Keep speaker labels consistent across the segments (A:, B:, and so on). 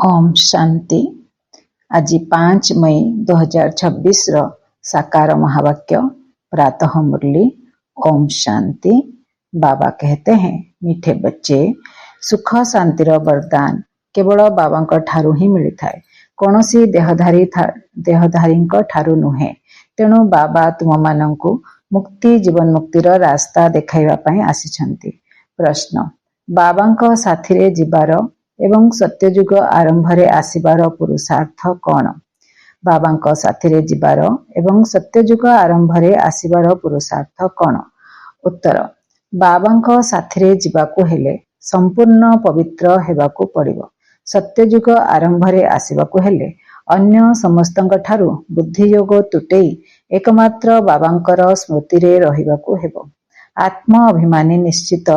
A: ओम शांति। आज 5 मई 2026 साकार महावाक्य प्रातः मुरली। ओम शांति। बाबा कहते हैं, मीठे बच्चे, सुख शांतिर वरदान केवल बाबा ठारू ही मिलता है, कौनसी देहधारी ठारू नुहे। तेणु बाबा तुम मानंकु मुक्ति जीवन मुक्तिर रास्ता देखाइबा पई आसिछंती। प्रश्न, बाबा साथी रे जीवार एवं सत्ययुग आरंभरे आसिबार पुरुषार्थ कौन? बाबा साथी जीवार एवं सत्ययुग आरंभरे आसिबार पुरुषार्थ कौन? उत्तर, बाबा साथी जीवाकु हेले संपूर्ण पवित्र हेबाकु पड़िबो। सत्ययुग आरंभरे आसिबाकु हेले अन्य समस्तंक ठारू बुद्धियोग तुटेई एकमात्र बाबांकर स्मृति रे रहिबाकु हेबो। आत्म अभिमानी निश्चित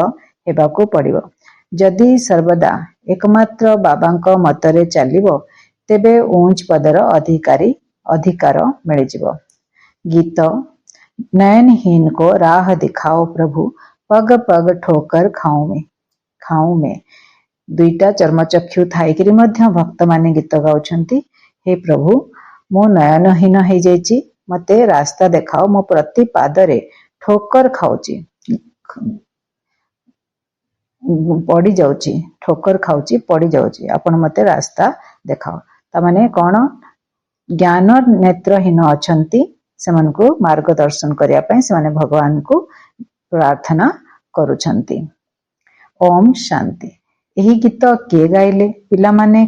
A: हेबाकु पड़िबो। जदि सर्वदा एकमात्र बाबांक मतरे चलिबो तेबे ऊंच पदर अधिकार मिलिजिबो। गीत, नयनहीन को राह दिखाओ प्रभु, पग पग ठोकर खाऊं में। दुईटा चर्मचक्षु थाइकरी मध्य भक्त माने गीत गाउछंती, हे प्रभु मो नयनहीन हो जाइछि, मते रास्ता देखाओ, मो प्रति पादरे ठोकर खाउची पड़ी जाउची, ठोकर खाउची पड़ी जाउची, आपण मते रास्ता देखाओ। तामाने कौन? ज्ञान नेत्रहीन अछंती, सेमानकु मार्गदर्शन करिया पई सेमाने भगवान को प्रार्थना करूछंती। ओम शांति। एही गीत किए गाइले? पिलामाने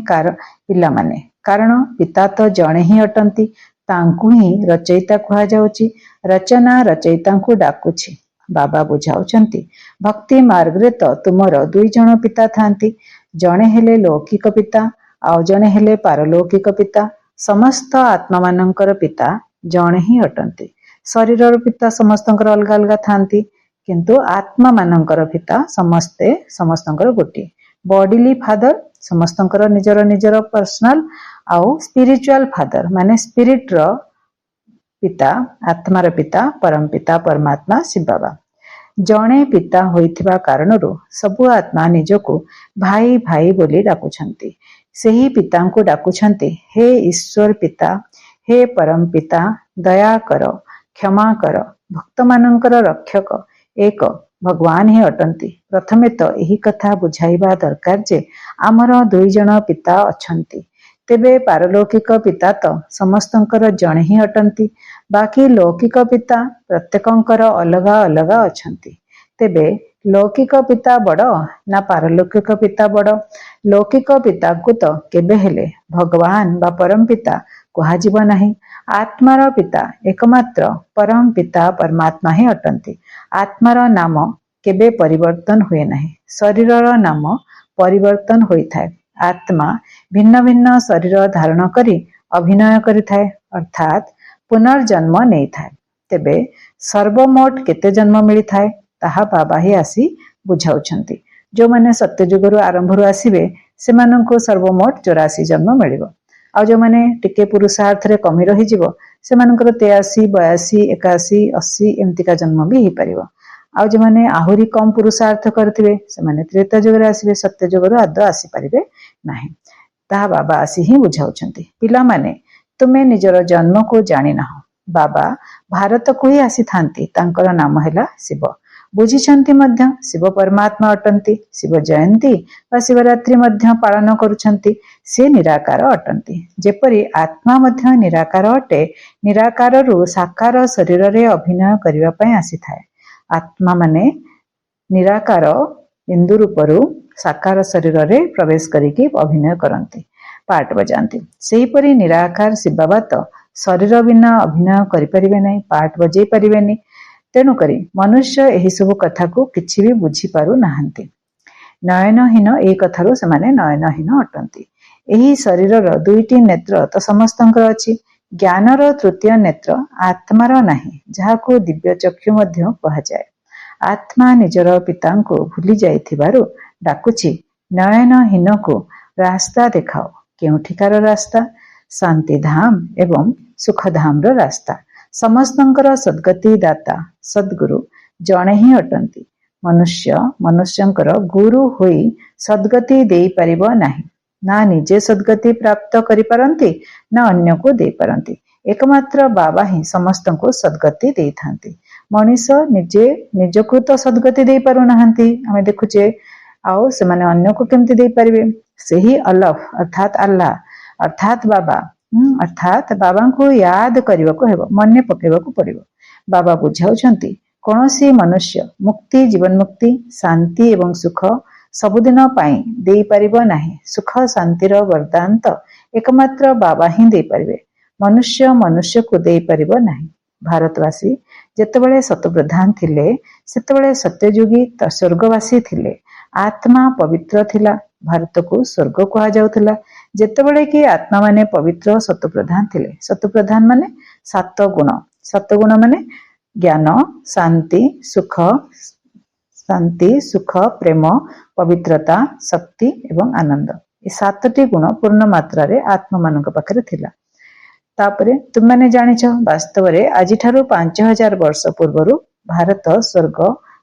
A: कारण पिता तो जणे ही अटंती, तांकु ही रचयिता कुहा जाउची। रचना रचयितांकु डाकुची। बाबा बुझाउछंती, भक्ति मार्ग रे तो तुमर दुई जण पिता थांती, जणे हेले लौकिक पिता आउ जणे हेले पारलौकिक पिता। समस्त आत्मा मानंकर पिता जणे ही अटंती। शरीरर पिता समस्तंकर अलग अलग थांती, किंतु आत्मा मानंकर पिता समस्तंकर गोटे। बॉडीली फादर समस्तंकर निजर निजर पर्सनल, आउ स्पिरिचुअल फादर माने स्पिरिट रो पिता, आत्मार पिता परम पिता परमात्मा शिव बाबा। जणे पिता होइथिबा कारणरू सबु आत्मा निजको भाई भाई बोली डाकुछंती। सेही पितांको डाकुछंती, हे ईश्वर पिता, हे परम पिता, दया कर, क्षमा कर, भक्त मानंकर रक्षक एक भगवान ही अटंती। प्रथमे तो यही कथा बुझाइबा दरकार जे आमर दुई जण पिता अछंती। तेबे पारलौकिक पिता तो समस्तंकर जणे ही अटंती, बाकी लौकिक पिता प्रत्येकंकर अलग अलग अछंती। तेबे लौकिक पिता बड़ ना पारलौकिक पिता बड़? लौकिक पिता को तो केबे हेले भगवान बा परम पिता कुहाजिब नाही। आत्मार पिता एकमात्र परम पिता परमात्मा ही अटंती। आत्मार नाम केबे परिवर्तन हुए नाही, शरीरर नाम परिवर्तन होइथाय। आत्मा भिन्न भिन्न शरीर धारण करी अभिनय करिथाय, अर्थात पुनर्जन्म नहीं थाए। तेबे सर्वमोट केते जन्म मिली थाए ताहा बाबा ही आसी बुझाउछंती। जो माने सत्ययुगरु आरंभरु आसीबे सेमानंको सर्वमोट 84 जन्म मिलिबो। आ जो माने टिके पुरुषार्थ रे कमी रही जिवो सेमानकर 83 82 81 80 एमतिका जन्म भी ही परिबो। आ जो माने आहुरी कम पुरुषार्थ करथिबे सेमाने त्रेता युगरे आसीबे, सत्ययुगरु आदौ आसी परिबे नाही। ताहा बाबा आसी ही बुझाउछंती। पिला माने तुमे निजर जन्म को जानी नाहो। बाबा भारत को ही आसी थांती, तांकर नाम हैला शिव। बुझिछंती मध्य शिव परमात्मा अटंती। शिव जयंती वा शिवरात्रि मध्य पालन करुछंती। से निराकार अटंती। जेपरि आत्मा मध्य निराकार अटे, निराकाररु साकार शरीर रे अभिनय करिवा पई आसी थाए। आत्मा माने निराकार बिंदु रूपरु साकार शरीर रे प्रवेश करिके अभिनय करंती, पाठ बजाती। सेहीपरि निराकार शिव बाबा तो शरीर बिना अभिनय करि परिबे नहीं, पाठ बजै परिबे नहीं। तेणु करी मनुष्य एही सब कथा को किछि भी बुझी पारु नाहंती। नयनहीन ए कथारु समाने नयनहीन अटंती। एही शरीरर दुईटी नेत्र तो समस्तंकर अछि, ज्ञानर तृतीय नेत्र आत्मार नाही, जाहाको दिव्य चक्षु मध्य कहा जाय। आत्मा निजर पितांको भूली जाइथिबारु डाकुछि, नयनहीन को रास्ता देखाओ। केउठिकार रास्ता? शांति धाम एवं सुख धाम रो रास्ता। समस्तंकर सद्गति दाता सद्गुरु जणे ही अटंती। मनुष्यंकर गुरु होई सद्गति देई परिबो नाही। ନା ନିଜେ ସଦ୍ଗତି ପ୍ରାପ୍ତ କରିପାରନ୍ତି ନା ଅନ୍ୟକୁ ଦେଇପାରନ୍ତି। ଏକମାତ୍ର ବାବା ହିଁ ସମସ୍ତଙ୍କୁ ସଦ୍ଗତି ଦେଇଥାନ୍ତି। ମଣିଷ ନିଜେ ନିଜକୁ ତ ସଦ୍ଗତି ଦେଇପାରୁନାହାନ୍ତି ଆମେ ଦେଖୁଛେ, ଆଉ ସେମାନେ ଅନ୍ୟକୁ କେମିତି ଦେଇପାରିବେ? ସେହି ଅଲଫ ଅର୍ଥାତ ଆଲ୍ଲାହ ଅର୍ଥାତ ବାବା ଅର୍ଥାତ ବାବାଙ୍କୁ ୟାଦ କରିବାକୁ ହେବ, ମନେ ପକେଇବାକୁ ପଡିବ। ବାବା ବୁଝାଉଛନ୍ତି କୌଣସି ମନୁଷ୍ୟ ମୁକ୍ତି, ଜୀବନ ମୁକ୍ତି, ଶାନ୍ତି ଏବଂ ସୁଖ ସବୁଦିନ ପାଇଁ ଦେଇପାରିବ ନାହିଁ। ସୁଖ ଶାନ୍ତିର ବରଦାନ ତ ଏକମାତ୍ର ବାବା ହିଁ ଦେଇପାରିବେ, ମନୁଷ୍ୟ ମନୁଷ୍ୟକୁ ଦେଇପାରିବ ନାହିଁ। ଭାରତବାସୀ ଯେତେବେଳେ ଶତପ୍ରଧାନ ଥିଲେ ସେତେବେଳେ ସତ୍ୟଯୋଗୀ ସ୍ୱର୍ଗବାସୀ ଥିଲେ। ଆତ୍ମା ପବିତ୍ର ଥିଲା, ଭାରତକୁ ସ୍ୱର୍ଗ କୁହାଯାଉଥିଲା। ଯେତେବେଳେ କି ଆତ୍ମା ମାନେ ପବିତ୍ର ଶତପ୍ରଧାନ ଥିଲେ। ଶତପ୍ରଧାନ ମାନେ 7 ଗୁଣ। 7 ଗୁଣ ମାନେ ଜ୍ଞାନ, ଶାନ୍ତି, ସୁଖ, ପ୍ରେମ, ପବିତ୍ରତା, ଶକ୍ତି ଏବଂ ଆନନ୍ଦ। ଏ 7ଟି ଗୁଣ ପୂର୍ଣ୍ଣ ମାତ୍ରାରେ ଆତ୍ମା ମାନଙ୍କ ପାଖରେ ଥିଲା। ତାପରେ ତୁମମାନେ ଜାଣିଛ, ବାସ୍ତବରେ ଆଜିଠାରୁ 5000 ବର୍ଷ ପୂର୍ବରୁ ଭାରତ ସ୍ୱର୍ଗ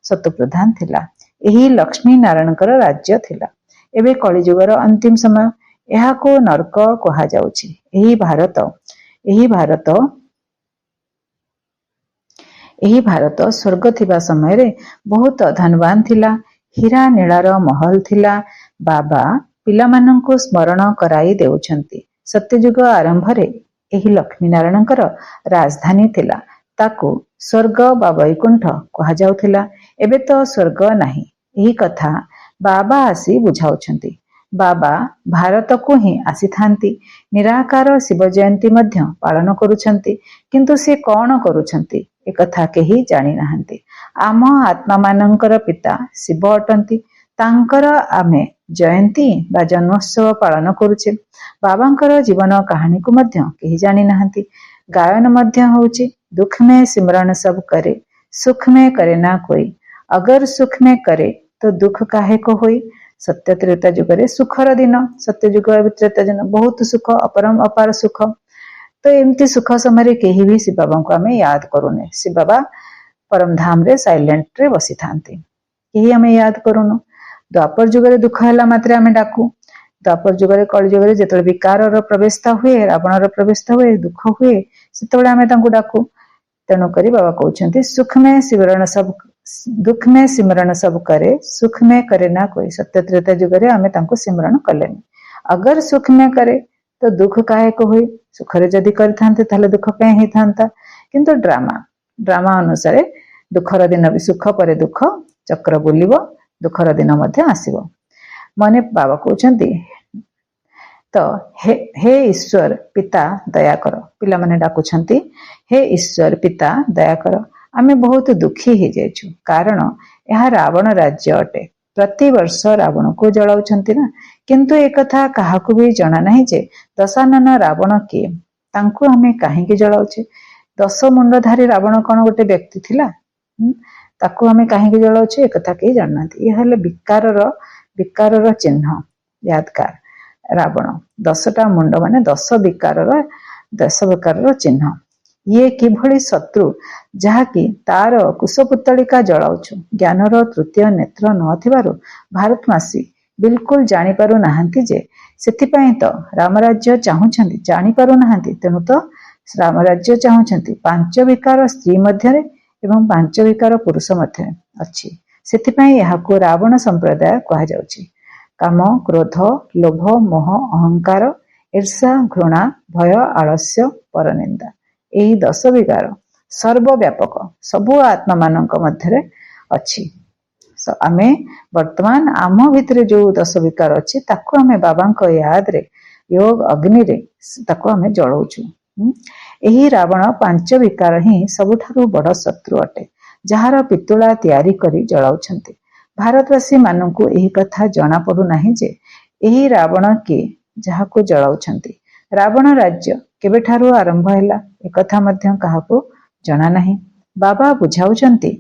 A: ଶତପ୍ରଧାନ ଥିଲା। ଏହି ଲକ୍ଷ୍ମୀ ନାରାୟଣଙ୍କର ରାଜ୍ୟ ଥିଲା। ଏବେ କଳିଯୁଗର ଅନ୍ତିମ ସମୟ, ଏହାକୁ ନର୍କ କୁହାଯାଉଛି। ଏହି ଭାରତ ସ୍ୱର୍ଗ ଥିବା ସମୟରେ ବହୁତ ଧନବାନ ଥିଲା। ହୀରା ନୀଳାର ମହଲ ଥିଲା। ବାବା ପିଲାମାନଙ୍କୁ ସ୍ମରଣ କରାଇ ଦେଉଛନ୍ତି, ସତ୍ୟଯୁଗ ଆରମ୍ଭରେ ଏହି ଲକ୍ଷ୍ମୀ ନାରାୟଣଙ୍କର ରାଜଧାନୀ ଥିଲା। ତାକୁ ସ୍ୱର୍ଗ ବା ବୈକୁଣ୍ଠ କୁହାଯାଉଥିଲା। ଏବେ ତ ସ୍ୱର୍ଗ ନାହିଁ। ଏହି କଥା ବାବା ଆସି ବୁଝାଉଛନ୍ତି। ବାବା ଭାରତକୁ ହିଁ ଆସିଥାନ୍ତି। ନିରାକାର ଶିବ ଜୟନ୍ତୀ ମଧ୍ୟ ପାଳନ କରୁଛନ୍ତି। କିନ୍ତୁ ସେ କଣ କରୁଛନ୍ତି ଏକଥା କେହି ଜାଣିନାହାନ୍ତି। ଆମ ଆତ୍ମାମାନଙ୍କର ପିତା ଶିବ ଅଟନ୍ତି। ତାଙ୍କର ଆମେ ଜୟନ୍ତୀ ବା ଜନ୍ମୋତ୍ସବ ପାଳନ କରୁଛେ। ବାବାଙ୍କର ଜୀବନ କାହାଣୀକୁ ମଧ୍ୟ କେହି ଜାଣିନାହାନ୍ତି। ଗାୟନ ମଧ୍ୟ ହେଉଛି, ଦୁଃଖ ମେ ସିମରଣ ସବ କରେ, ସୁଖ ମେ करे ନା କୋଇ, ଅଗର ସୁଖ ମେ करे ତ ଦୁଃଖ କାहे को ହୋଇ। ସତ୍ୟ ତ୍ରେତା ଯୁଗରେ ସୁଖର ଦିନ, ସତ୍ୟ ଯୁଗ ତ୍ରେତା ଦିନ ବହୁତ ସୁଖ, ଅପରମ ଅପାର ସୁଖ। ତ ଏମିତି ସୁଖ ସମୟରେ କେହି ବି ଶିବ ବାବାଙ୍କୁ ଆମେ ୟାଦ କରୁନେ। ଶିବ ବାବା ପରମ ଧାମରେ ସାଇଲେଣ୍ଟରେ ବସିଥାନ୍ତି, କେହି ଆମେ ୟାଦ କରୁନୁ। ଦ୍ୱାପର ଯୁଗରେ ଦୁଃଖ ହେଲା ମାତ୍ରେ ଆମେ ଡାକୁ। ଦ୍ୱାପର ଯୁଗରେ କଳି ଯୁଗରେ ଯେତେବେଳେ ବିକାରର ପ୍ରବେଶତା ହୁଏ, ରାବଣର ପ୍ରବେଶତା ହୁଏ, ଦୁଃଖ ହୁଏ, ସେତେବେଳେ ଆମେ ତାଙ୍କୁ ଡାକୁ। ତେଣୁକରି ବାବା କହୁଛନ୍ତି ଦୁଃଖ ମେ ସିମରଣ ସବ କରେ, ସୁଖ ମେ करे ନା कोई। ସତ୍ୟ ତ୍ରେତା ଯୁଗରେ ଆମେ ତାଙ୍କୁ ସିମରଣ କଲେନି। ଅଗର ସୁଖ ମେ करे ତ ଦୁଃଖ କାहे को ହୋଇ। ସୁଖରେ ଯଦି କରିଥାନ୍ତେ ତାହେଲେ ଦୁଃଖ କାହିଁ ହେଇଥାନ୍ତା। କିନ୍ତୁ ଡ୍ରାମା ଅନୁସାରେ ଦୁଃଖର ଦିନ ବି, ସୁଖ ପରେ ଦୁଃଖ ଚକ୍ର ବୁଲିବ, ଦୁଃଖର ଦିନ ମଧ୍ୟ ଆସିବ। ମନେ ବାବା କହୁଛନ୍ତି ତ ହେ ଈଶ୍ୱର ପିତା ଦୟାକର। ପିଲାମାନେ ଡାକୁଛନ୍ତି ହେ ଈଶ୍ୱର ପିତା ଦୟାକର। ଆମେ ବହୁତ ଦୁଃଖୀ ହେଇଯାଇଛୁ, କାରଣ ଏହା ରାବଣ ରାଜ୍ୟ ଅଟେ। ପ୍ରତିବର୍ଷ ରାବଣକୁ ଜଳାଉଛନ୍ତି ନା, କିନ୍ତୁ ଏକଥା କାହାକୁ ବି ଜଣା ନାହିଁ ଯେ ଦଶାନନ ରାବଣ କିଏ, ତାଙ୍କୁ ଆମେ କାହିଁକି ଜଳାଉଛେ। 10 ମୁଣ୍ଡଧାରୀ ରାବଣ କଣ ଗୋଟେ ବ୍ୟକ୍ତି ଥିଲା? ତାକୁ ଆମେ କାହିଁକି ଜଳାଉଛେ ଏକଥା କେହି ଜାଣିନାହାନ୍ତି। ଇଏ ହେଲେ ବିକାରର ଚିହ୍ନ, ୟାଦକାର। ରାବଣ 10ଟା ମୁଣ୍ଡ ମାନେ 10 ବିକାରର ଚିହ୍ନ। ଇଏ କିଭଳି ଶତ୍ରୁ, ଯାହାକି ତାର କୁଶପୁତ୍ତଳିକା ଜଳାଉଛୁ। ଜ୍ଞାନର ତୃତୀୟ ନେତ୍ର ନଥିବାରୁ ଭାରତବାସୀ ବିଲକୁଲ ଜାଣିପାରୁ ନାହାନ୍ତି ଯେ, ସେଥିପାଇଁ ତ ରାମରାଜ୍ୟ ଚାହୁଁଛନ୍ତି, ଜାଣିପାରୁନାହାନ୍ତି। ତେଣୁ ତ ରାମରାଜ୍ୟ ଚାହୁଁଛନ୍ତି। 5 ବିକାର ସ୍ତ୍ରୀ ମଧ୍ୟରେ ଏବଂ 5 ବିକାର ପୁରୁଷ ମଧ୍ୟରେ ଅଛି। ସେଥିପାଇଁ ଏହାକୁ ରାବଣ ସମ୍ପ୍ରଦାୟ କୁହାଯାଉଛି। କାମ, କ୍ରୋଧ, ଲୋଭ, ମୋହ, ଅହଙ୍କାର, ଈର୍ଷା, ଘୃଣା, ଭୟ, ଆଳସ୍ୟ, ପରନିନ୍ଦା, ଏହି 10 ବିକାର ସର୍ବବ୍ୟାପକ ସବୁ ଆତ୍ମାମାନଙ୍କ ମଧ୍ୟରେ ଅଛି। ଆମେ ବର୍ତ୍ତମାନ ଆମ ଭିତରେ ଯୋଉ 10 ବିକାର ଅଛି, ତାକୁ ଆମେ ବାବାଙ୍କ ୟାଦରେ, ୟୋଗ ଅଗ୍ନିରେ ତାକୁ ଆମେ ଜଳଉଛୁ। ଏହି ରାବଣ 5 ବିକାର ହିଁ ସବୁଠାରୁ ବଡ଼ ଶତ୍ରୁ ଅଟେ, ଯାହାର ପିତୁଳା ତିଆରି କରି ଜଳାଉଛନ୍ତି। ଭାରତବାସୀ ମାନଙ୍କୁ ଏହି କଥା ଜଣା ପଡୁନାହିଁ ଯେ ଏହି ରାବଣ କିଏ, ଯାହାକୁ ଜଳାଉଛନ୍ତି। ରାବଣ ରାଜ୍ୟ କେବେଠାରୁ ଆରମ୍ଭ ହେଲା ଏକଥା ମଧ୍ୟ କାହାକୁ ଜଣା ନାହିଁ। ବାବା ବୁଝାଉଛନ୍ତି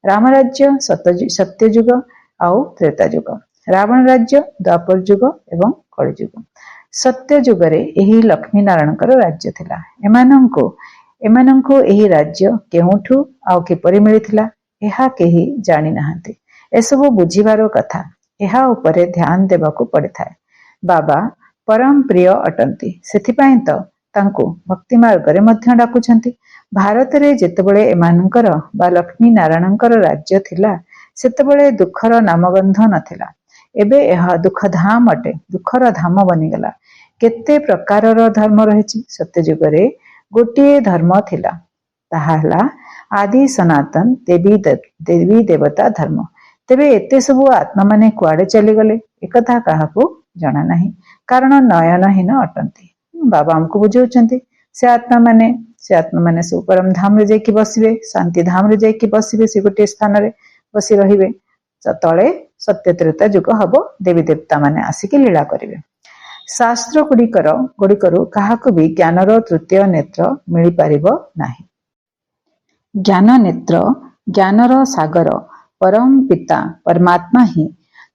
A: ରାମ ରାଜ୍ୟ ସତ୍ୟଯୁଗ ଆଉ ତ୍ରେତା ଯୁଗ, ରାବଣ ରାଜ୍ୟ ଦ୍ୱାପର ଯୁଗ ଏବଂ କଳିଯୁଗ। ସତ୍ୟ ଯୁଗରେ ଏହି ଲକ୍ଷ୍ମୀ ନାରାୟଣଙ୍କର ରାଜ୍ୟ ଥିଲା। ଏମାନଙ୍କୁ ଏହି ରାଜ୍ୟ କେଉଁଠୁ ଆଉ କିପରି ମିଳିଥିଲା, ଏହା କେହି ଜାଣିନାହାନ୍ତି। ଏସବୁ ବୁଝିବାର କଥା, ଏହା ଉପରେ ଧ୍ୟାନ ଦେବାକୁ ପଡିଥାଏ। ବାବା परम प्रिय अटंती सेथिपाई तो तांको भक्ति मार्ग मध्य डाकुछंती। भारत रे जेतेबेले एमानंकर बा लक्ष्मी नारायणकर राज्य थिला सेतेबेले दुखर नामगंध नथिला। एबे यह दुखधाम अटे, दुखर धाम बनिगला। केते प्रकारर धर्म रहिछि। सत्ययुगरे गोटिए धर्म थिला, ताहा हला आदि सनातन देवी देवता धर्म। तेबे एते सबु आत्मा माने कुआडे चली गले एकथा काहाकू जणा नाही, कारण नयनहीन अटंती। बाबा हमको बुझाउछंती से आत्मा माने सब परम धाम रे जाइकी बसिबे, शांति धाम रे जाइकी बसिबे, से गोटे स्थान रे बसी रहिबे। तळे सत्य त्रेता युग हबो, देवी देवता माने आसिकी लीला करिवे। शास्त्र गुड़िकरू काहाकू भी ज्ञानर तृतीय नेत्र मिली पारिबो नाही। ज्ञान नेत्र ज्ञानर सागर परम पिता परमात्मा ही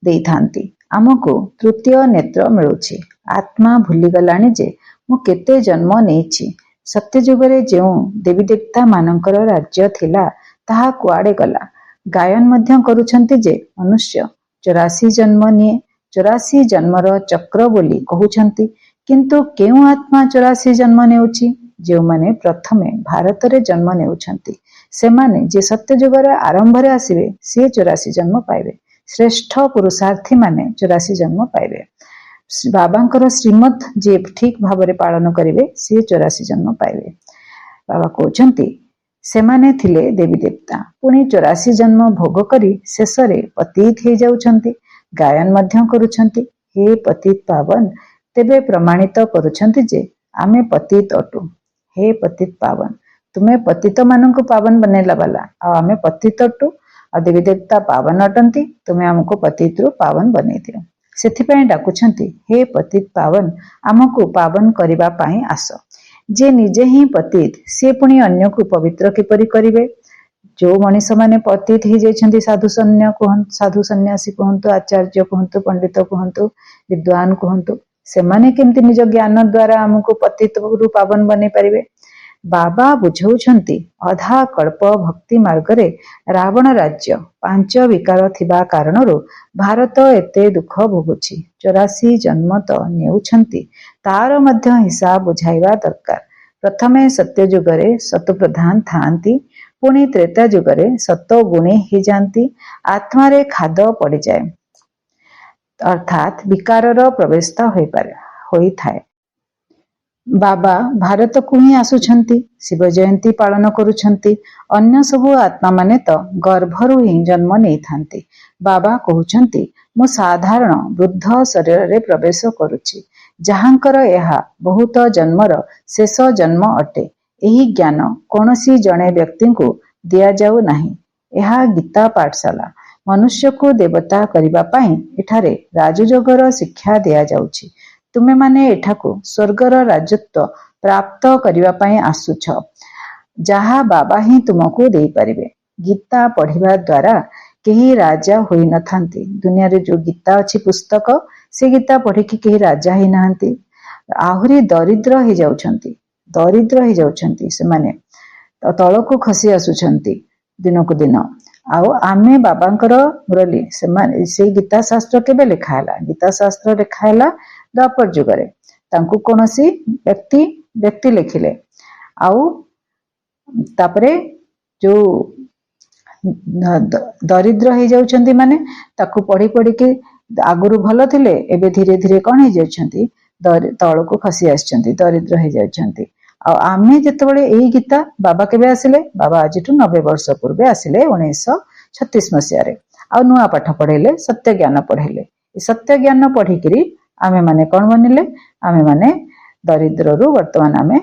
A: देइथांती। आमको तृतीय नेत्र मिलुछि। आत्मा भूली गलानी जे मु केते जन्म नेछि। सत्ययुगरे जेउ देवी देवता मानकर राज्य थिला ताहा कुआडे गला। गायन मध्य करूछंती जे मनुष्य 84 जन्म निये, 84 जन्मर चक्र बोली कहउछंती। किंतु केउ आत्मा 84 जन्म नेउछि? जो माने प्रथमे भारत रे जन्म नेउछंती सेमाने जे सत्ययुगर आरंभ रे आसीबे से 84 जन्म पाइबे। श्रेष्ठ पुरुषार्थी माने 84 जन्म पाइबे। बाबांकर श्रीमत जे ठीक भाबरे पालन करिवे से 84 जन्म पाइबे। बाबा कहउछंती सेमाने थिले देवी देवता, पुणी 84 जन्म भोग करी शेषरे पतित हे जाउछंती। गायन मध्य करूछंती, हे पतित पावन। तेबे प्रमाणित करूछंती जे आमे पतित अटु। हे पतित पावन, तुमे पतित माननको पावन बनेला वाला, आ आमे पतित अटु। आ देवी देवता पावन अटंती, तुमे हमको पतित रु पावन बनै दियो। सेथिपाई डाकुछंती, हे पतित पावन, आमको पावन करिबा पाई आस। जे निजे ही पतित से पुणी अन्य को पवित्र किपरि करिवे? जो मनीष माने पतित ही जाइछंती, साधु सन्यासी कहंतु, आचार्य कहंतु, पंडित कहंतु, विद्वान कहंतु, सेमाने केमति निज ज्ञान द्वारा हमको पतित रु पावन बनै परिवे? बाबा बुझाउछंती अधा कल्प भक्ति मार्गरे रावण राज्य 5 विकार थिबा कारणरू भारत एते दुख भोगुछि। 84 जन्म तो नेउछंती, तार मध्य हिसाब बुझाइबा दरकार। प्रथमे सत्य युगरे सत प्रधान थांती, पुणी त्रेता युगरे सत गुणे ही जाती। आत्मा रे खाद पड़ जाए, अर्थात विकारर प्रवेशता होई थाए। बाबा भारत को ही आसुछंती, शिव जयंती पालन करुछंती। अन्य सबु आत्मा माने तो गर्भरु ही जन्म नहीं थांती। बाबा कहउछंती मु साधारण वृद्ध शरीर रे प्रवेश करुछि, जहांकर यहा बहुत जन्मर शेष जन्म अटे। एही ज्ञान कोनसी जणे व्यक्ति को दिया जाऊ नाही। यहा गीता पाठशाला। मनुष्य को देवता करिबा पाई एठारे राजयोगर शिक्षा दिया जाउछि। तुमे माने एठाकू स्वर्गर राजत्व प्राप्त करिबा पाई आसुछ, जहा बाबा ही तुमको देई परिबे। गीता पढ़िबा द्वारा केही राजा होई न थांती। दुनिया रे जो गीता अछि पुस्तक, से गीता पढ़ी कि केही राजा ही नाहंती, आहुरी दरिद्र ही जाउछंती से माने तळको खसी आसुछंती दिन को दिन। आउ आमे बाबांकर मुरली से गीता शास्त्र केबे लिखा हैला? गीता शास्त्र लिखा हैला द्वापर युगरे। तांकु कोनसी व्यक्ति लिखिले, आउ तापरे जो दरिद्र हो जाउछंती माने ताकु पढ़ी पढ़ी के आगुरु भल थिले, एबे धीरे धीरे कौन हो जाउछंती, तळको खसी आछंती, दरिद्र हो जाउछंती। आ आमे जेतेबेले एही गीता बाबा केबे आसिले? बाबा आजिटु 90 वर्ष पूर्वे आसिले 1936 मसिया रे। आ नुआ पाठ पढ़ेले, सत्य ज्ञान पढ़ेले। सत्य ज्ञान पढ़िकरी आमे माने कौन बनिले? आमे माने दरिद्र रु वर्तमान आमे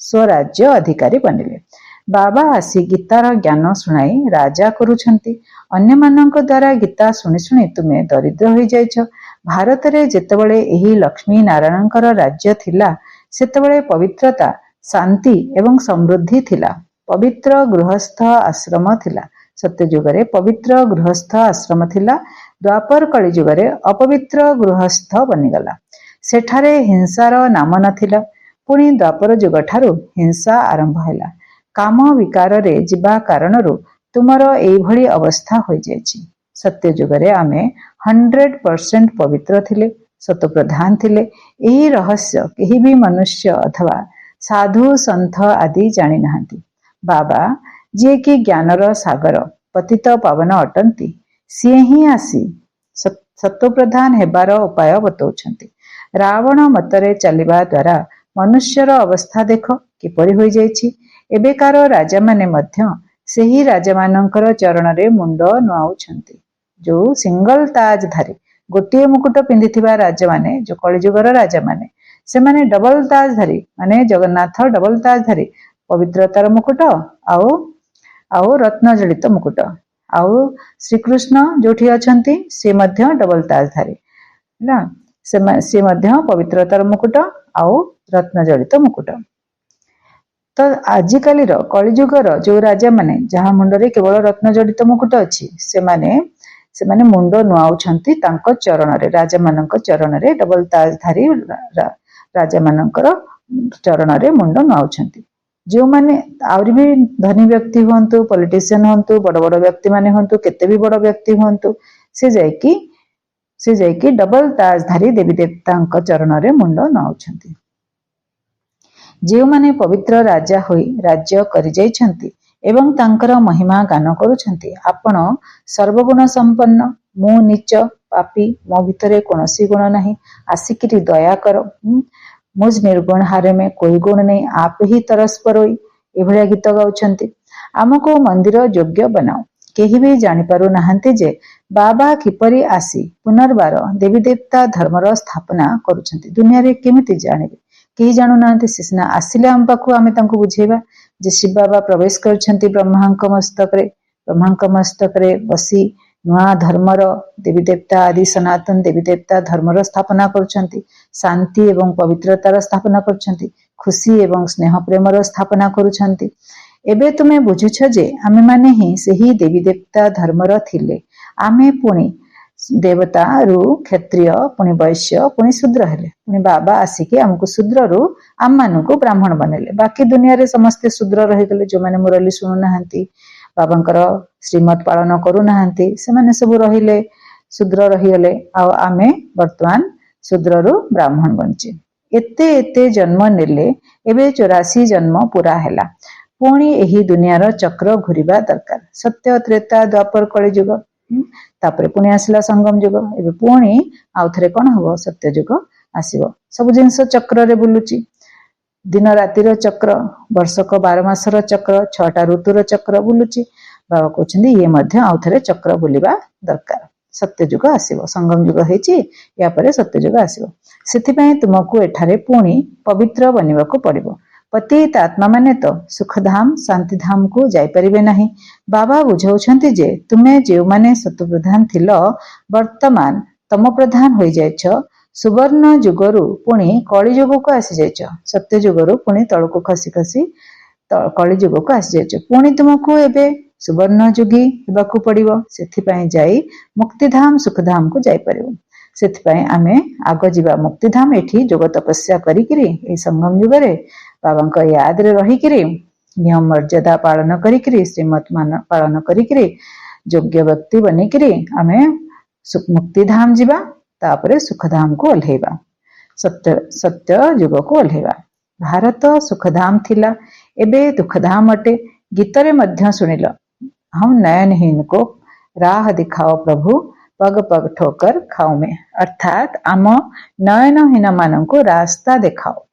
A: स्वराज्य अधिकारी बनिले। बाबा आसी गीतार ज्ञान सुनाई राजा करूछंती। अन्य मानक द्वारा गीता शुणी शुणी तुमे दरिद्र हो जाइछ। भारत रे जेतेबेले एही लक्ष्मी नारायणकर राज्य थिला, सेतेबेले पवित्रता, शांति एवं समृद्धि थिला। पवित्र गृहस्थ आश्रम थिला। सत्य युगरे पवित्र गृहस्थ आश्रम थिला। द्वापर कली युगरे अपवित्र गृहस्थ बनिगला। सेठारे हिंसार नाम नथिला। पुणी द्वापर युग ठारू हिंसा आरंभ हैला। काम विकार रे जिबा कारणरू तुमर एई भली अवस्था होई जायछि। सत्य युगरे आमे 100% पवित्र थिले। सतप्रधान थिले। एही रहस्य केही भी मनुष्य अथवा साधु संथ आदि जानी नाहंती। बाबा जे कि ज्ञानर सागर पतित पावन अटंती सी ही आसी सत्वप्रधान हेबार उपाय बतौछंती। रावण मतरे चलिबा द्वारा मनुष्यर अवस्था देख किपरि होई जाइछि। एबेकार राजा माने मध्य सेही राजा मानकर चरण रे मुंड नुआउछंती। जो सिंगल ताज धारी गोटे मुकुट पिंधिथिबा राजा माने जो कलिजुगर राजा माने से माने डबल ताज धारी माने जगन्नाथ डबल ताज धारी पवित्रतार मुकुट आउ आउ रत्न जड़ित मुकुट आउ श्रीकृष्ण जोठी अछंती से मध्य डबल ताज धारी ना से मध्य पवित्रतार मुकुट आउ रत्न जड़ित मुकुट। तो आजिकाली कलिजुगर जो राजा माने जहाँ मुंडरे केवल रत्न जड़ित मुकुट अच्छी से माने मुंड नुआउछंती तांको चरण रे राजा मानक चरण रे डबल ताज धारी राजा मानकर चरण रे मुंड नुआउछंती। जो माने आउरी भी धनी व्यक्ति हुंतु पॉलिटिशियन हुंतु बड़ बड़ व्यक्ति माने हुंतु केते भी बड़ व्यक्ति हुंतु से जाइकी डबल ताज धारी देवी देवता चरण रे मुंड नुआउछंती। जो माने पवित्र राजा होई राज्य करि जाइछंती एवं तांकर महिमा गान करुछंती। आपण सर्वगुण संपन्न मु नीच पापी मो भितरे कोनोसी गुण नहीं आसिकिरी दया कर मुझ निर्गुण हारे में कोई गुण नहीं आप ही तरस परोई एभलिया गीत गाउछंती। आमको मंदिर योग्य बनाओ केही भी जानि पारु नाहंती जे बाबा किपरि आसी पुनर्बार देवी देवता धर्मर स्थापना करुछंती। दुनिया रे केमिति जानिबे केही जानु नाहंती। सिना आसिले आम पाखु आमे तांको बुझेबा जे शिव बाबा प्रवेश करछंती ब्रह्मांक मस्तक रे बसी नुआ धर्मर देवी देवता आदि सनातन देवी देवता धर्मर स्थापना करुछंती। शांति एवं पवित्रतार स्थापना करुछंती। खुशी एवं स्नेह प्रेमर स्थापना करुछंती। एबे तुमे बुझुछ जे आमे माने ही सेही देवी देवता धर्मर थिले। आमे पुणी देवता रु क्षत्रिय पुणी वैश्य पुणी शूद्र हेले पुणी बाबा आसिकी आमको शूद्र रु आम मानकु ब्राह्मण बनेले। बाकी दुनिया रे समस्ते शूद्र रही गले जो माने मुरली सुनु नाहंती बाबांकर श्रीमत पालन करू नाहंती से माने सब रहिले शूद्र रही गले आ आमे वर्तमान शूद्र रु ब्राह्मण बनचे। एते जन्म नेले एबे 84 जन्म पूरा हैला। पुणी एही दुनियार चक्र घुरिबा दरकार। सत्य त्रेता द्वापर कली युग तापरे पुणी आसिला संगम युग एबे पुणी आउ थरे कोन हबो सत्य युग आसीबो। सब जिंस चक्र रे बुलुची दिन रातिर चक्र वर्षक 12 मासर चक्र 6टा ऋतुर चक्र बुलुची। बाबा कहउछन्ती ये मध्य आउ थरे चक्र बुलिबा दरकार। सत्य युग आसीबो संगम युग हेची या परे सत्य युग आसीबो। सेथि पय तुमको एठारे पुणी पवित्र बनिबाको पड़िबो। पतित आत्मा माने तो सुखधाम शांतिधाम को जाई परिबे नहीं। बाबा बुझाउछन्ती जे तुमे जे माने सत्वप्रधान थिलो वर्तमान तम प्रधान होई जायछ। सुवर्ण युगरु पुणी कली युग को आसी जायछ। सत्य युगरु पुणी तळको खसी खसी कली युग को आसी जायछ। पुणी तुमको एबे सुवर्ण युगी हेबाकू पड़िबो। सेथि पय जाई मुक्तिधाम सुखधाम को जाई परिबो। सेथि पय आमे आगो जिबा मुक्तिधाम एठी जोग तपस्या करिकिरी ए संगम युग रे बाबांक याद रे रहिकिरी नियम मर्यादा पालन करिकिरी श्रीमत मान पालन करिकिरी योग्य व्यक्ति बनिकिरी आमे मुक्तिधाम जिबा तापरे सुखधाम को ओल्हेबा। सत्य युग को ओल्हेबा। भारत सुखधाम थिला एबे दुखधाम अटे। गीतरे मध्य सुनिल हम नयनहीन को राह दिखाओ प्रभु पग पग ठोकर खाओ में। अर्थात आम नयनहीन माननको रास्ता देखाओ।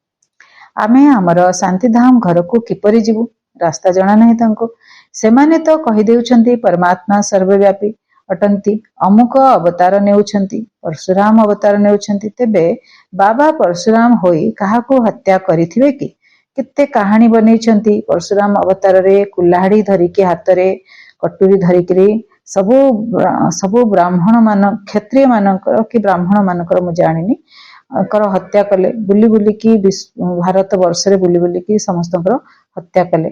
A: आमे हमर शांतिधाम घर को किपरि जीवु रास्ता जणा नहीं तांको। सेमाने तो कहि देउछन्ती परमात्मा सर्वव्यापी अटंती अमुक अवतार नेउछन्ती परशुराम अवतार नेउछन्ती। तेबे बाबा परशुराम होई काहाको हत्या करिथिबे कि? केते कहानी बनेइछन्ती। परशुराम अवतार रे कुल्हाड़ी धरिके हाथ रे कटुरी धरिकरी सबु ब्राह्मण मान क्षत्रिय मानकर कि ब्राह्मण मानकर मु जानिनी कर हत्या कले। बुली बुली की भारत वर्ष रे बुली बुली की समस्तकर हत्या कले।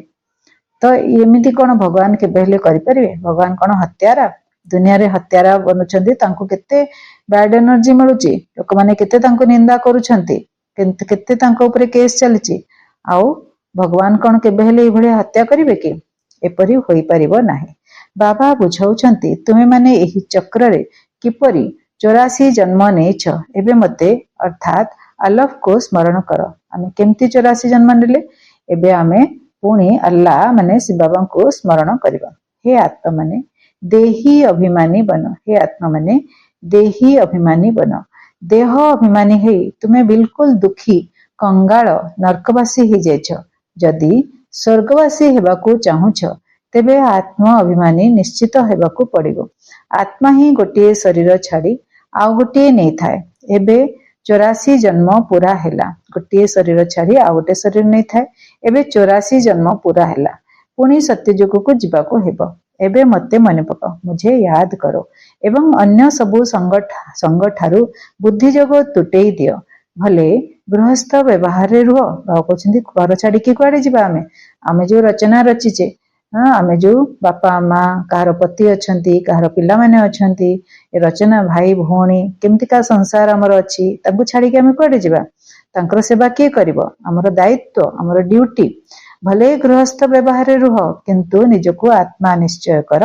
A: तो एमिति कोन भगवान केबे हेले करि परिबे? भगवान कोन हत्यारा? दुनिया रे हत्यारा बनुछन्ती तांको केते बैड एनर्जी मिलुची। लोक माने केते तांको निंदा करूछन्ती केते तांको ऊपर केस चलची। आउ भगवान कोन केबे हेले एभଳି हत्या करिवे कि? एपरि होई परिबो नाही। बाबा बुझाउछन्ती तुमे माने एही चक्र रे किपरि चौरासी जन्म नेछ एबे मते अर्थात अल्लाह को स्मरण कर। आमे केमती 84 जन्म नेले एबे आमे पुणी अल्लाह माने शिव बाबा को स्मरण करबा। हे आत्मा माने देही अभिमानी बन। हे आत्मा माने देही अभिमानी बन। देह अभिमानी हे तुमे बिल्कुल दुखी कंगाल नरकवासी ही जाइछ। जदि स्वर्गवासी हेबाकू चाहुछ तेबे आत्मा अभिमानी निश्चित हेबाकू पड़िबो। आत्मा ही गोटे शरीर छाड़ी आउ गोटे नहीं थाए। एबे 84 जन्म पूरा हैला। गोटे शरीर छाड़ी आउ गोटे शरीर नहीं थाए। एबे 84 जन्म पूरा हैला। पुणी सत्ययुग को जीवाको हेबो। एबे मते मने पकाओ, मुझे याद करो एवं अन्य सबु संगठारु बुद्धि जोग तुटेई दियो। भले गृहस्थ व्यवहार रे रुह। बाबा कहउछन्ती घर छाड़ी के कुआडे जिबा आमे। आमे जो रचना रचिचे, आमे जो बापा माँ कहार पति अछंती, कहार पिला माने अछंती, ए रचना भाई भौणी केमतिका संसार हमर अछि, ताकू छाड़ी के आमे कुआडे जिबा। तांकर सेवा के करिवो? हमर दायित्व, हमर ड्यूटी। भले गृहस्थ व्यवहार रुह किंतु निजको आत्मा निश्चय कर।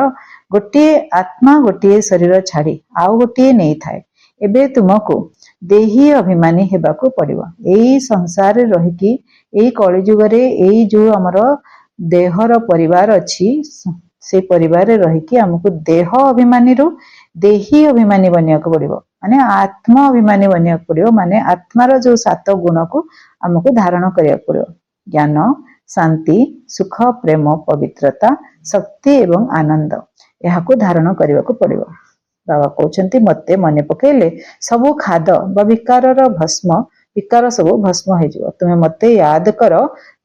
A: गोटे आत्मा गोटे शरीर छाड़ी आउ गोटे नहीं थाए। एबे तुमको देही अभिमानी हेबाकू पड़िबो। एई संसार रे रहिकी एई कलिजुग रे एई जो हमर देहर परिवार अछि से परिवार रे रहिकी हमको देह अभिमानी रु देही अभिमानी बनियाको पड़िबो। माने आत्मा अभिमानी बनियाको पड़िबो। माने आत्मार जो 7 गुण को हमको धारण करियाको पड़िबो। ज्ञान, शांति, सुख, प्रेम, पवित्रता, शक्ति एवं आनंद यहाको धारण करियाको पड़िबो। बाबा कहउछन्ती मते मने पकेले सबु खाद बा विकारर भस्म, विकार सबु भस्म हे जिवो। तुमे मते याद कर,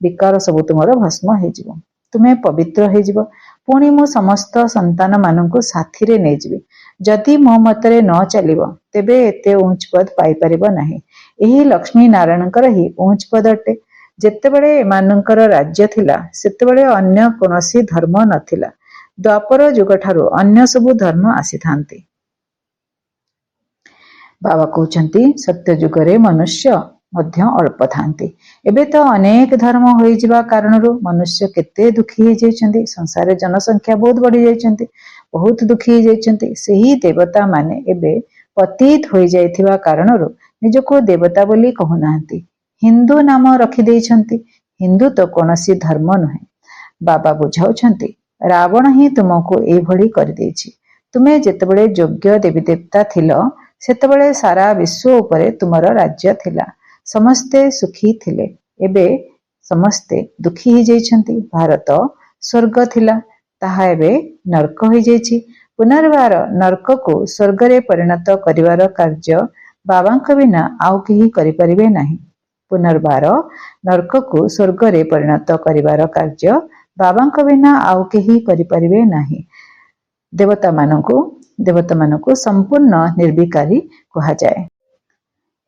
A: विकार सबु तुमरो भस्म हे जिवो। तुमे पवित्र हे जिवो। पुणी मु समस्त संतान माननकु साथी रे नै जिवि। जदि मो मतरे न चलिबो तेबे एते ऊंच पद पाई परिबो नाही। एही लक्ष्मी नारायणकर ही ऊंच पद अटे। जेतेबेले एमानंकर राज्य थिला सेतेबेले अन्य कोनोसी धर्म नथिला। द्वापर युग ठारू अन्य सबु धर्म आसी थांती। बाबा कहउछन्ती सत्य युग रे मनुष्य मध्य अल्प थांती। एबे तो अनेक धर्म होई जिबा कारणरू मनुष्य केते दुखी हे जाइछन्ती। संसार रे जनसंख्या बहुत बढ़ी जाइछन्ती, बहुत दुखी हे जाइछन्ती। सेही देवता माने एबे पतित होई जाइथिबा कारणरू निजको देवता बोली कहु नाहंती। हिंदू नाम रखि देइछन्ती। हिंदू तो कोनोसी धर्म नुहे। बाबा बुझाउछन्ती रावण ही तुमको एई भली करि देइछि। तुमे जेतेबेले योग्य देवी देवता थिलो सेतेबेले सारा विश्व उपरे तुमर राज्य थिला। समस्ते सुखी थिले। एबे समस्ते दुखी ही जाइछन्ती। भारत स्वर्ग थिला, ताहा एबे नरक होई जाइछि। पुनर्बार नरक को स्वर्ग रे परिणत करिवार कार्य बाबांक बिना आउ केही करि परिबे नाही। पुनर्बार नरक को स्वर्ग रे परिणत करिवार कार्य बाबांक बिना आउ केही करि परिबे नाही। देवता मानकु संपूर्ण निर्विकारी कहा जाए।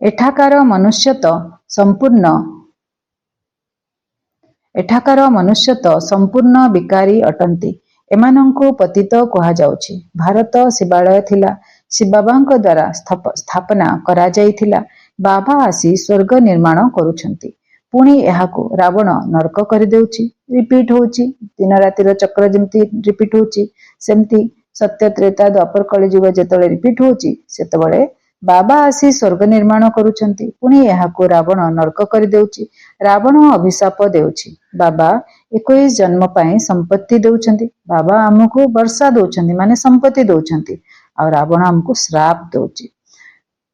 A: एठाकार मनुष्य तो संपूर्ण विकारी अटंती। एमानंकु पतित कहा जाउछि। भारत शिवालय थिला। शिव बाबांक द्वारा स्थापना करा जाइथिला। बाबा आसी स्वर्ग निर्माण करूछन्ती। पुणी एहाकु रावण नरक करि देउछि। रिपीट होउछि। दिन रातिर चक्र जेमती रिपीट होउछि सेमती सत्य त्रेता द्वापर कलिजुग जेतबेले रिपीट होउछि सेतबेले बाबा आसी स्वर्ग निर्माण करूछन्ती। पुणी एहाकु रावण नरक करि देउछि। रावण अभिशाप देउछि। बाबा 21 जन्म पाई संपत्ति देउछन्ती। बाबा हमकु वर्षा देउछन्ती माने संपत्ति देउछन्ती आ रावण हमकु श्राप देउछि।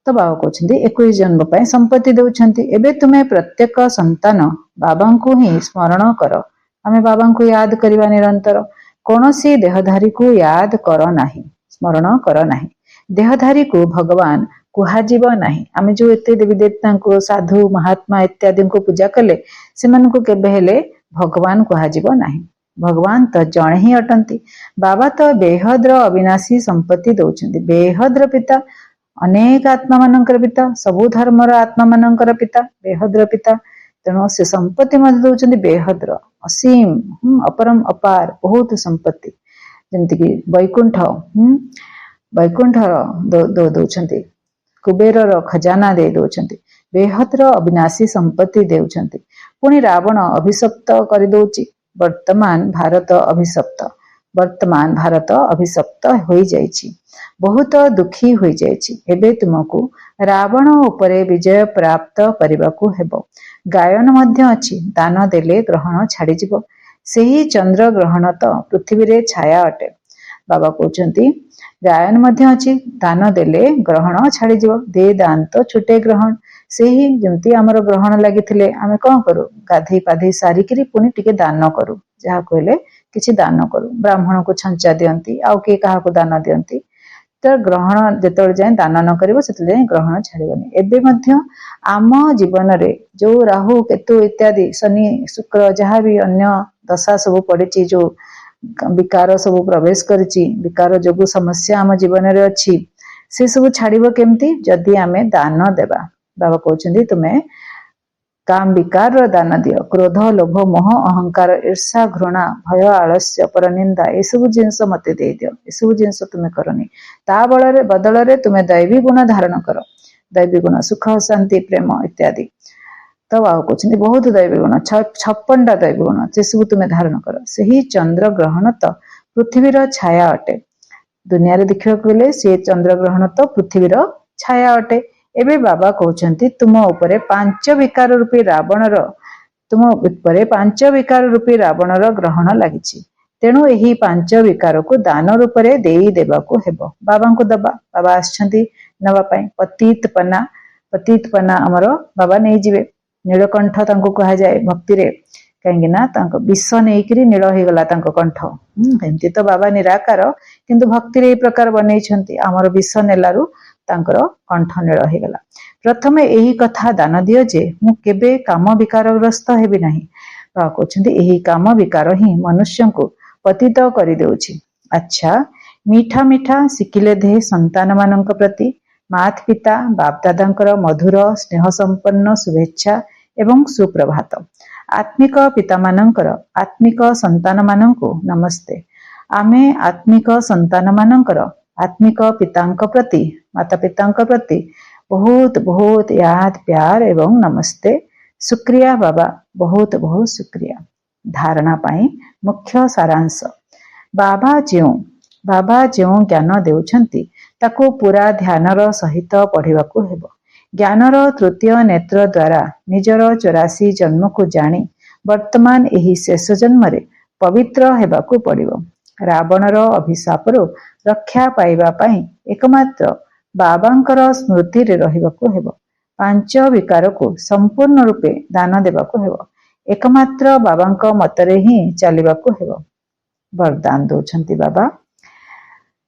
A: तो बाबा कहउछन्ती 21 जन्म पाई संपत्ति देउछन्ती। एबे तुमे प्रत्येक संतान बाबांकु ही स्मरण कर। आमे बाबांकु याद करिवा निरंतर। कोनोसी देहधारी को याद कर नाही, स्मरण कर नाही। देहधारी को भगवान कुहाजिब नाही। आमे जो एते देवी देवता को साधु महात्मा इत्यादि को पूजा कले सेमान को केबे हेले भगवान कुहाजिब नाही। भगवान तो जणे ही अटंती। बाबा तो बेहद्र अविनाशी संपत्ति दउछन्ती। बेहद्र पिता, अनेक आत्मा मानकर पिता, सबु धर्मर आत्मा मानकर पिता, बेहद्र पिता। तेणु से संपत्ति मध्य दउछन्ती बेहद्र असीम अपरम अपार बहुत संपत्ति। जेमति कि वैकुंठ दउछन्ती। कुबेरर खजाना दे दउछन्ती। बेहद्र अविनाशी संपत्ति देउछन्ती। पुणी रावण अभिशप्त करि दउछि। वर्तमान भारत अभिशप्त। ବର୍ତ୍ତମାନ ଭାରତ ଅଭିଶପ୍ତ ହୋଇଯାଇଛି, ବହୁତ ଦୁଃଖୀ ହୋଇଯାଇଛି। ଏବେ ତୁମକୁ ରାବଣ ଉପରେ ବିଜୟ ପ୍ରାପ୍ତ କରିବାକୁ ହେବ। ଗାୟନ ମଧ୍ୟ ଅଛି, ଦାନ ଦେଲେ ଗ୍ରହଣ ଛାଡ଼ିଯିବ। ସେହି ଚନ୍ଦ୍ର ଗ୍ରହଣ ତ ପୃଥିବୀରେ ଛାୟା ଅଟେ। ବାବା କହୁଛନ୍ତି ଗାୟନ ମଧ୍ୟ ଅଛି, ଦାନ ଦେଲେ ଗ୍ରହଣ ଛାଡ଼ିଯିବ। ଦେ ଦାନ ତ ଛୁଟେ ଗ୍ରହଣ। ସେହି ଯେମିତି ଆମର ଗ୍ରହଣ ଲାଗିଥିଲେ ଆମେ କଣ କରୁ, ଗାଧେଇ ପାଧେଇ ସାରିକିରି ପୁଣି ଟିକେ ଦାନ କରୁ, ଯାହା କହିଲେ କିଛି ଦାନ କରୁ। ବ୍ରାହ୍ମଣକୁ ଛଞ୍ଚା ଦିଅନ୍ତି, ଆଉ କିଏ କାହାକୁ ଦାନ ଦିଅନ୍ତି। ତ ଗ୍ରହଣ ଯେତେବେଳେ ଯାଏ ଦାନ ନ କରିବ ସେତେବେଳେ ଯାଏ ଗ୍ରହଣ ଛାଡ଼ିବନି। ଏବେ ମଧ୍ୟ ଆମ ଜୀବନରେ ଯୋଉ ରାହୁ କେତୁ ଇତ୍ୟାଦି ଶନି ଶୁକ୍ର ଯାହା ବି ଅନ୍ୟ ଦଶା ସବୁ ପଡ଼ିଛି, ଯୋଉ ବିକାର ସବୁ ପ୍ରବେଶ କରିଛି, ବିକାର ଯୋଗୁ ସମସ୍ୟା ଆମ ଜୀବନରେ ଅଛି, ସେ ସବୁ ଛାଡ଼ିବ କେମିତି? ଯଦି ଆମେ ଦାନ ଦେବା। ବାବା କହୁଛନ୍ତି ତୁମେ କାମ ବିକାରର ଦାନ ଦିଅ। କ୍ରୋଧ, ଲୋଭ, ମୋହ, ଅହଙ୍କାର, ଈର୍ଷା, ଘୃଣା, ଭୟ, ଆଳସ୍ୟ, ପରନିନ୍ଦା ଏସବୁ ଜିନିଷ ମତେ ଦେଇଦିଅ। ଏସବୁ ଜିନିଷ ତୁମେ କରନି। ତା ବଦଳରେ ତୁମେ ଦୈବୀ ଗୁଣ ଧାରଣ କର। ଦୈବୀ ଗୁଣ ସୁଖ, ଶାନ୍ତି, ପ୍ରେମ ଇତ୍ୟାଦି। ତ ବାବା କହୁଛନ୍ତି ବହୁତ ଦୈବୀ ଗୁଣ, 56ଟା ଦୈବୀ ଗୁଣ, ସେସବୁ ତୁମେ ଧାରଣ କର। ସେହି ଚନ୍ଦ୍ର ଗ୍ରହଣ ତ ପୃଥିବୀର ଛାୟା ଅଟେ। ଦୁନିଆରେ ଦେଖିବାକୁ ଗଲେ ସେ ଚନ୍ଦ୍ର ଗ୍ରହଣ ତ ପୃଥିବୀର ଛାୟା ଅଟେ। ଏବେ ବାବା କହୁଛନ୍ତି ତୁମ ଉପରେ ପାଞ୍ଚ ବିକାର ରୂପୀ ରାବଣର ଗ୍ରହଣ ଲାଗିଛି। ତେଣୁ ଏହି ପାଞ୍ଚ ବିକାରକୁ ଦାନ ରୂପରେ ଦେଇଦେବାକୁ ହେବ। ବାବାଙ୍କୁ ଦବା। ବାବା ଆସିଛନ୍ତି ନେବା ପାଇଁ। ପତିତପନା ଆମର ବାବା ନେଇଯିବେ। ନୀଳକଣ୍ଠ ତାଙ୍କୁ କୁହାଯାଏ ଭକ୍ତିରେ, କାହିଁକି ନା ତାଙ୍କ ବିଷ ନେଇକିରି ନୀଳ ହେଇଗଲା ତାଙ୍କ କଣ୍ଠ। ଏମିତି ତ ବାବା ନିରାକାର, କିନ୍ତୁ ଭକ୍ତିରେ ଏଇ ପ୍ରକାର ବନେଇଛନ୍ତି। ଆମର ବିଷ ନେଲାରୁ ତାଙ୍କର କଣ୍ଠ ନୀଳ ହେଇଗଲା। ପ୍ରଥମେ ଏହି କଥା ଦାନ ଦିଅ ଯେ ମୁଁ କେବେ କାମ ବିକାରଗ୍ରସ୍ତ ହେବି ନାହିଁ। ବାବା କହୁଛନ୍ତି ଏହି କାମ ବିକାର ହିଁ ମନୁଷ୍ୟଙ୍କୁ ପତିତ କରିଦେଉଛି। ଆଚ୍ଛା, ମିଠା ମିଠା ଶିଖିଲେ ଦେ ସନ୍ତାନ ମାନଙ୍କ ପ୍ରତି ମାତ ପିତା ବାପଦାଦାଙ୍କର ମଧୁର ସ୍ନେହ ସମ୍ପନ୍ନ ଶୁଭେଚ୍ଛା ଏବଂ ସୁପ୍ରଭାତ। ଆତ୍ମିକ ପିତାମାନଙ୍କର ଆତ୍ମିକ ସନ୍ତାନମାନଙ୍କୁ ନମସ୍ତେ। ଆମେ ଆତ୍ମିକ ସନ୍ତାନମାନଙ୍କର ଆତ୍ମିକ ପିତାଙ୍କ ପ୍ରତି, ମାତା ପିତାଙ୍କ ପ୍ରତି ବହୁତ ବହୁତ ୟାଦ ପ୍ୟାର ଏବଂ ନମସ୍ତେ। ଶୁକ୍ରିୟା ବାବା, ବହୁତ ବହୁତ ଶୁକ୍ରିୟା। ଧାରଣା ପାଇଁ ମୁଖ୍ୟ ସାରାଂଶ। ବାବା ଯେଉଁ ଜ୍ଞାନ ଦେଉଛନ୍ତି ତାକୁ ପୁରା ଧ୍ୟାନର ସହିତ ପଢ଼ିବାକୁ ହେବ। ଜ୍ଞାନର ତୃତୀୟ ନେତ୍ର ଦ୍ୱାରା ନିଜର 84 ଜନ୍ମକୁ ଜାଣି ବର୍ତ୍ତମାନ ଏହି ଶେଷ ଜନ୍ମରେ ପବିତ୍ର ହେବାକୁ ପଡ଼ିବ। ରାବଣର ଅଭିଶାପରୁ ରକ୍ଷା ପାଇବା ପାଇଁ ଏକମାତ୍ର ବାବାଙ୍କର ସ୍ମୃତିରେ ରହିବାକୁ ହେବ। ପାଞ୍ଚ ବିକାରକୁ ସମ୍ପୂର୍ଣ୍ଣ ରୂପେ ଦାନ ଦେବାକୁ ହେବ। ଏକମାତ୍ର ବାବାଙ୍କ ମତରେ ହିଁ ଚାଲିବାକୁ ହେବ। ବରଦାନ ଦଉଛନ୍ତି ବାବା।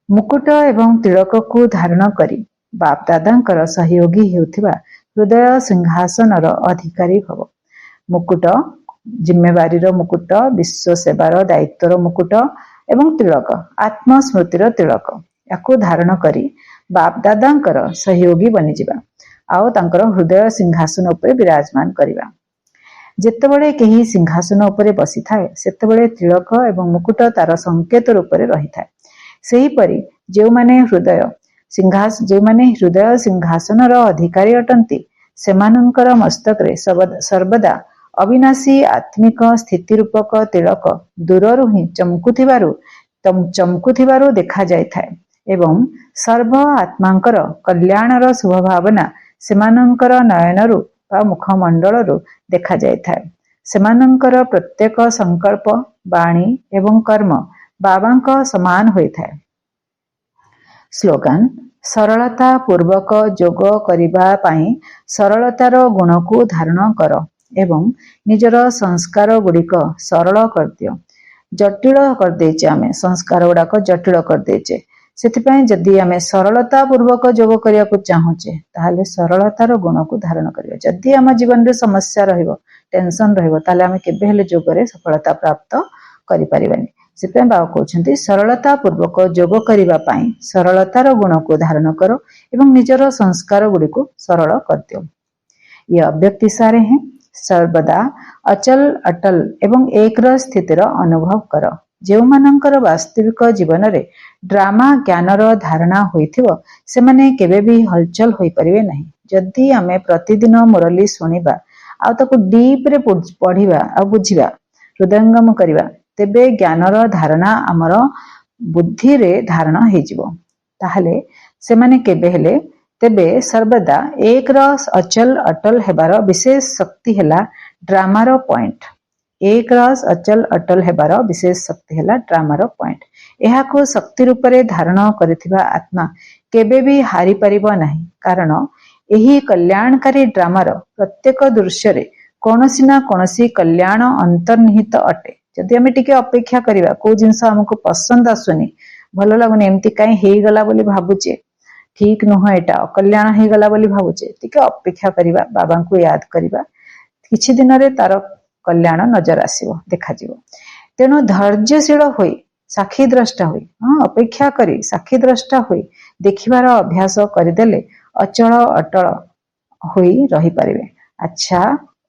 A: ମୁକୁଟ ଏବଂ ତିଳକକୁ ଧାରଣ କରି ବାପଦାଦାଙ୍କର ସହଯୋଗୀ ହେଉଥିବା ହୃଦୟ ସିଂହାସନର ଅଧିକାରୀ ଭବ। ମୁକୁଟ ଜିମ୍ମେବାରୀର ମୁକୁଟ, ବିଶ୍ୱ ସେବାର ଦାୟିତ୍ୱର ମୁକୁଟ ଏବଂ ତିଳକ ଆତ୍ମସ୍ମୃତିର ତିଳକ। ୟାକୁ ଧାରଣ କରି ବାପଦାଦାଙ୍କର ସହଯୋଗୀ ବନିଯିବା ଆଉ ତାଙ୍କର ହୃଦୟ ସିଂହାସନ ଉପରେ ବିରାଜମାନ କରିବା। ଯେତେବେଳେ କେହି ସିଂହାସନ ଉପରେ ବସିଥାଏ ସେତେବେଳେ ତିଳକ ଏବଂ ମୁକୁଟ ତାର ସଂକେତ ରୂପରେ ରହିଥାଏ। ସେହିପରି ଯେଉଁମାନେ ହୃଦୟ ସିଂହାସନର ଅଧିକାରୀ ଅଟନ୍ତି ସେମାନଙ୍କର ମସ୍ତକରେ ସର୍ବଦା ଅବିନାଶୀ ଆତ୍ମିକ ସ୍ଥିତି ରୂପକ ତିଳକ ଦୂରରୁ ହିଁ ଚମକୁଥିବାରୁ ଦେଖାଯାଇଥାଏ ଏବଂ ସର୍ବ ଆତ୍ମାଙ୍କର କଲ୍ୟାଣର ଶୁଭଭାବନା ସେମାନଙ୍କର ନୟନରୁ ବା ମୁଖମଣ୍ଡଳରୁ ଦେଖାଯାଇଥାଏ। ସେମାନଙ୍କର ପ୍ରତ୍ୟେକ ସଂକଳ୍ପ, ବାଣୀ ଏବଂ କର୍ମ ବାବାଙ୍କ ସମାନ ହୋଇଥାଏ। ସ୍ଲୋଗାନ। ସରଳତା ପୂର୍ବକ ଯୋଗ କରିବା ପାଇଁ ସରଳତାର ଗୁଣକୁ ଧାରଣ କର ଏବଂ ନିଜର ସଂସ୍କାର ଗୁଡ଼ିକ ସରଳ କରିଦିଅ। ଜଟିଳ କରିଦେଇଛେ, ଆମେ ସଂସ୍କାର ଗୁଡ଼ାକ ଜଟିଳ କରିଦେଇଛେ। ସେଥିପାଇଁ ଯଦି ଆମେ ସରଳତା ପୂର୍ବକ ଯୋଗ କରିବାକୁ ଚାହୁଁଛେ ତାହେଲେ ସରଳତାର ଗୁଣକୁ ଧାରଣ କରିବା। ଯଦି ଆମ ଜୀବନରେ ସମସ୍ୟା ରହିବ, ଟେନସନ ରହିବ, ତାହେଲେ ଆମେ କେବେ ହେଲେ ଯୋଗରେ ସଫଳତା ପ୍ରାପ୍ତ କରିପାରିବାନି। ସେଥିପାଇଁ ବାବା କହୁଛନ୍ତି ସରଳତା ପୂର୍ବକ ଯୋଗ କରିବା ପାଇଁ ସରଳତାର ଗୁଣକୁ ଧାରଣ କର ଏବଂ ନିଜର ସଂସ୍କାର ଗୁଡ଼ିକୁ ସରଳ କରିଦିଅ। ये अव्यक्ति सारे हैं। सर्वदा अचल अटल एवं एकର ସ୍ଥିତିର ଅନୁଭବ କର। ଯେଉଁମାନଙ୍କର ବାସ୍ତବିକ ଜୀବନରେ ଡ୍ରାମା ଜ୍ଞାନର ଧାରଣା ହୋଇଥିବ ସେମାନେ କେବେ ବି ହଲଚଲ ହୋଇପାରିବେ ନାହିଁ। ଯଦି ଆମେ ପ୍ରତିଦିନ ମୁରଲୀ ଶୁଣିବା ଆଉ ତାକୁ ଡିପରେ ପଢ଼ିବା ଆଉ ବୁଝିବା, ହୃଦୟଙ୍ଗମ କରିବା, तेबे ज्ञानर धारणा आमर बुद्धि रे धारण हेजिबो ताहले सेमाने केबे हेले तेबे सर्वदा एक रस अचल अटल हेबार विशेष शक्ति हेला ड्रामार पॉइंट एक रस अचल अटल हेबार विशेष शक्ति हेला ड्रामार पॉइंट एहाको शक्ति रूपरे धारण करिथिबा आत्मा केबे भी हारी परिबो नाही कारण एही कल्याणकारी ड्रामार प्रत्येक दृश्य रे कोनोसी ना कोनोसी कल्याण अंतर्निहित अटे जदि आमे टिके अपेक्षा करिबा को जिंस हमको पसंद आसुनी भलो लागुनी एमती काई हेई गला बोली भाबुचे ठीक नुह एटा अकल्याण हेई गला बोली भाबुचे टिके अपेक्षा करिबा बाबा को याद करिबा किछि दिन रे तार कल्याण नजर आसीबो देखा जिवो तेनो धैर्यशील होई साक्षी द्रष्टा होई अपेक्षा करी साक्षी द्रष्टा होई देखिबार अभ्यास करिदेले अचल अटल होई रही पारिबे। अच्छा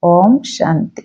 A: ओम शांति।